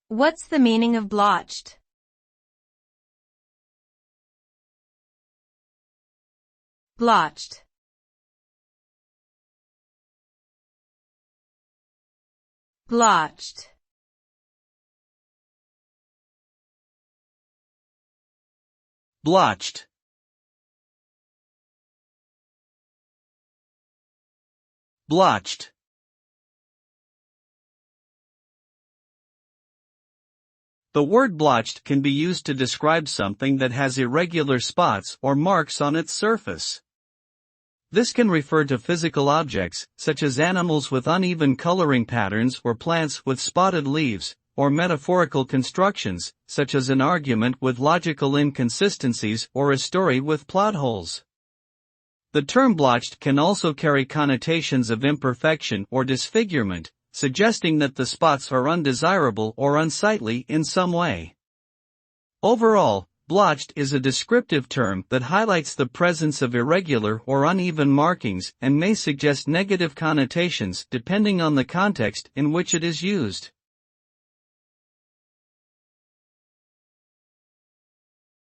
What's the meaning of blotched? Blotched. Blotched. Blotched. Blotched. The word blotched can be used to describe something that has irregular spots or marks on its surface. This can refer to physical objects, such as animals with uneven coloring patterns or plants with spotted leaves, or metaphorical constructions, such as an argument with logical inconsistencies or a story with plot holes. The term blotched can also carry connotations of imperfection or disfigurement, suggesting that the spots are undesirable or unsightly in some way. Overall, blotched is a descriptive term that highlights the presence of irregular or uneven markings and may suggest negative connotations depending on the context in which it is used.